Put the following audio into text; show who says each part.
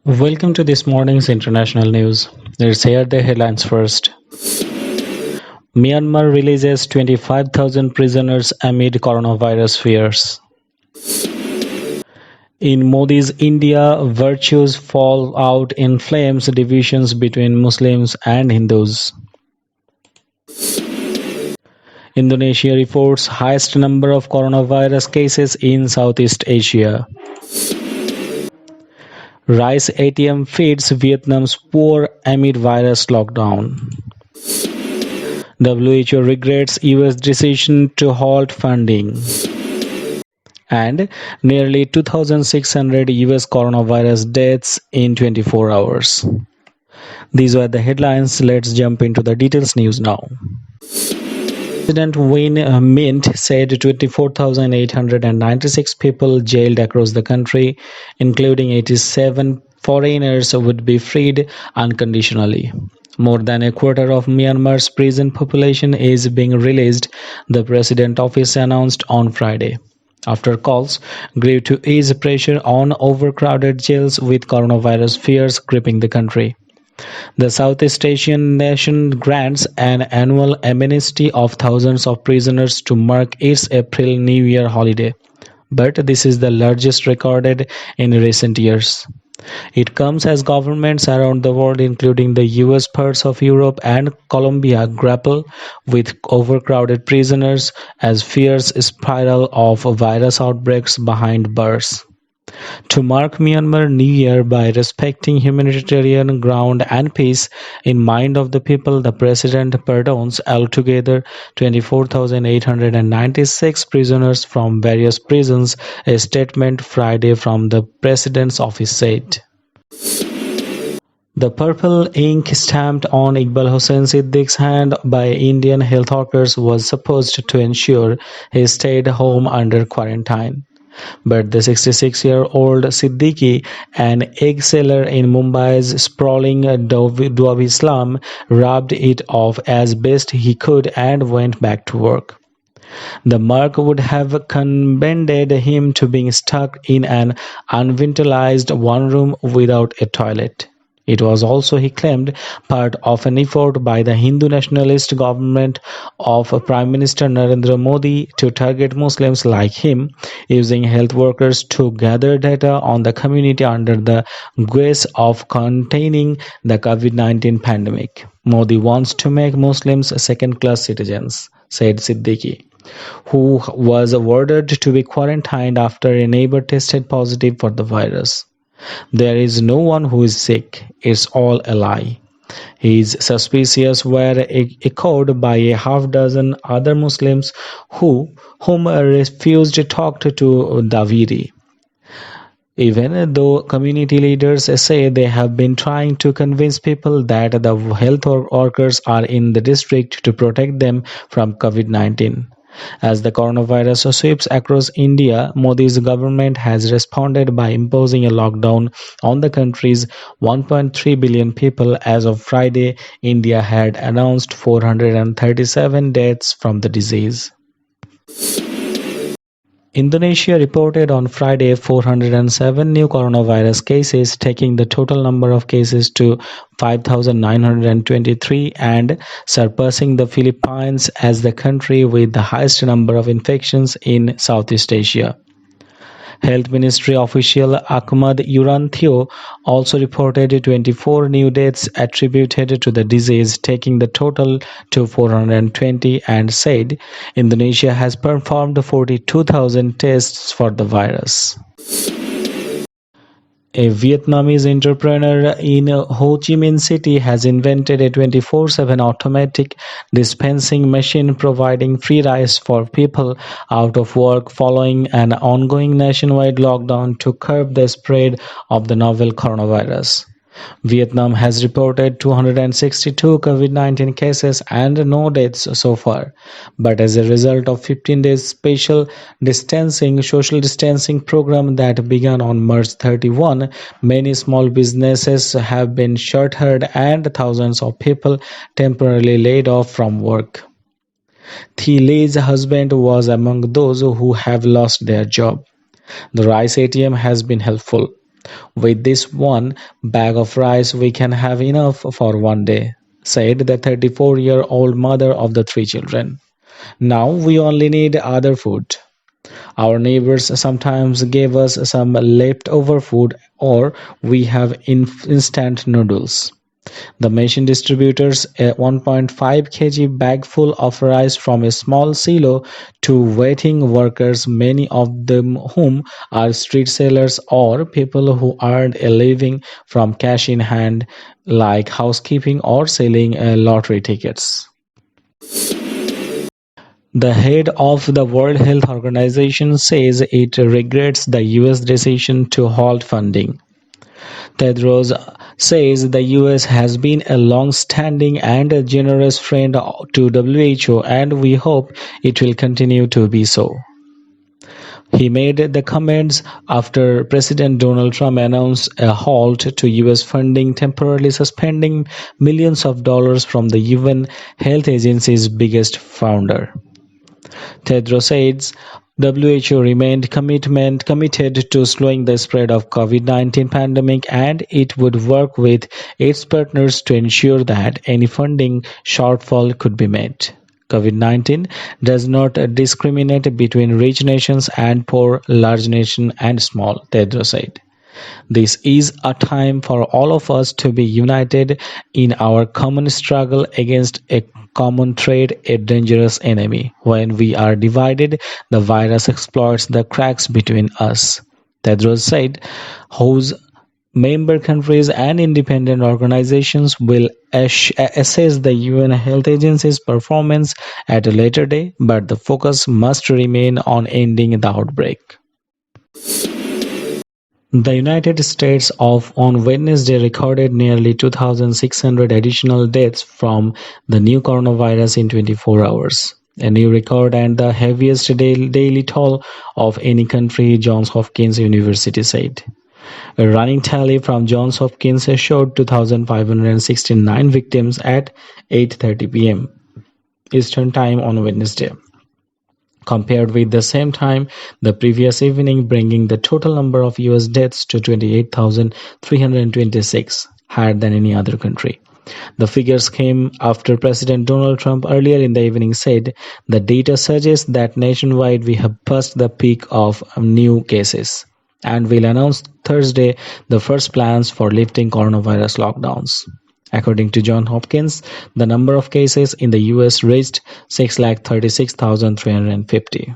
Speaker 1: Welcome to this morning's international news. Let's hear the headlines first. Myanmar releases 25,000 prisoners amid coronavirus fears. In Modi's India, virtues fall out in flames divisions between Muslims and Hindus. Indonesia reports highest number of coronavirus cases in Southeast Asia. Rice ATM feeds Vietnam's poor amid virus lockdown. WHO regrets US decision to halt funding. And nearly 2,600 US coronavirus deaths in 24 hours. These were the headlines. Let's jump into the details news now. President Win Mint said 24,896 people jailed across the country, including 87 foreigners, would be freed unconditionally. More than a quarter of Myanmar's prison population is being released, the president's office announced on Friday, after calls grew to ease pressure on overcrowded jails with coronavirus fears gripping the country. The Southeast Asian nation grants an annual amnesty of thousands of prisoners to mark its April New Year holiday, but this is the largest recorded in recent years. It comes as governments around the world, including the US, parts of Europe, and Colombia, grapple with overcrowded prisoners as fears spiral of virus outbreaks behind bars. To mark Myanmar New Year by respecting humanitarian ground and peace in mind of the people, the president pardons altogether 24,896 prisoners from various prisons, a statement Friday from the president's office said. The purple ink stamped on Iqbal Hussain Siddique's hand by Indian health workers was supposed to ensure he stayed home under quarantine. But the 66-year-old Siddiqui, an egg seller in Mumbai's sprawling Dhobi slum, rubbed it off as best he could and went back to work. The mark would have condemned him to being stuck in an unventilized one room without a toilet. It was also, he claimed, part of an effort by the Hindu nationalist government of Prime Minister Narendra Modi to target Muslims like him, using health workers to gather data on the community under the guise of containing the COVID-19 pandemic. Modi wants to make Muslims second-class citizens, said Siddiqui, who was ordered to be quarantined after a neighbor tested positive for the virus. There is no one who is sick. It's all a lie. His suspicions were echoed by a half-dozen other Muslims whom refused to talk to Daviri. Even though community leaders say they have been trying to convince people that the health workers are in the district to protect them from COVID-19. As the coronavirus sweeps across India, Modi's government has responded by imposing a lockdown on the country's 1.3 billion people. As of Friday, India had announced 437 deaths from the disease. Indonesia reported on Friday 407 new coronavirus cases, taking the total number of cases to 5,923 and surpassing the Philippines as the country with the highest number of infections in Southeast Asia. Health Ministry official Ahmad Yuranthio also reported 24 new deaths attributed to the disease, taking the total to 420, and said Indonesia has performed 42,000 tests for the virus. A Vietnamese entrepreneur in Ho Chi Minh City has invented a 24/7 automatic dispensing machine providing free rice for people out of work following an ongoing nationwide lockdown to curb the spread of the novel coronavirus. Vietnam has reported 262 COVID-19 cases and no deaths so far, but as a result of 15 days social distancing program that began on March 31, many small businesses have been shuttered and thousands of people temporarily laid off from work. Thi Lee's husband was among those who have lost their job. The Rice ATM has been helpful. With this one bag of rice, we can have enough for one day, said the 34-year-old mother of the three children. Now we only need other food. Our neighbors sometimes gave us some leftover food, or we have instant noodles. The machine distributors a 1.5 kg bag full of rice from a small silo to waiting workers, many of them whom are street sellers or people who earn a living from cash in hand, like housekeeping or selling lottery tickets. The head of the World Health Organization says it regrets the US decision to halt funding. Tedros says the US has been a long-standing and a generous friend to WHO, and we hope it will continue to be so. He made the comments after President Donald Trump announced a halt to US funding, temporarily suspending millions of dollars from the UN Health Agency's biggest funder. Tedros says WHO remained committed to slowing the spread of COVID-19 pandemic, and it would work with its partners to ensure that any funding shortfall could be met. COVID-19 does not discriminate between rich nations and poor, large nations and small, Tedros said. This is a time for all of us to be united in our common struggle against a common threat, a dangerous enemy. When we are divided, the virus exploits the cracks between us. Tedros said, whose member countries and independent organizations will assess the UN Health Agency's performance at a later date, but the focus must remain on ending the outbreak. The United States on Wednesday recorded nearly 2,600 additional deaths from the new coronavirus in 24 hours, a new record and the heaviest daily toll of any country, Johns Hopkins University said. A running tally from Johns Hopkins showed 2,569 victims at 8:30 p.m. Eastern Time on Wednesday, compared with the same time the previous evening, bringing the total number of US deaths to 28,326, higher than any other country. The figures came after President Donald Trump earlier in the evening said the data suggests that nationwide we have passed the peak of new cases and will announce Thursday the first plans for lifting coronavirus lockdowns. According to Johns Hopkins, the number of cases in the US reached 636,350.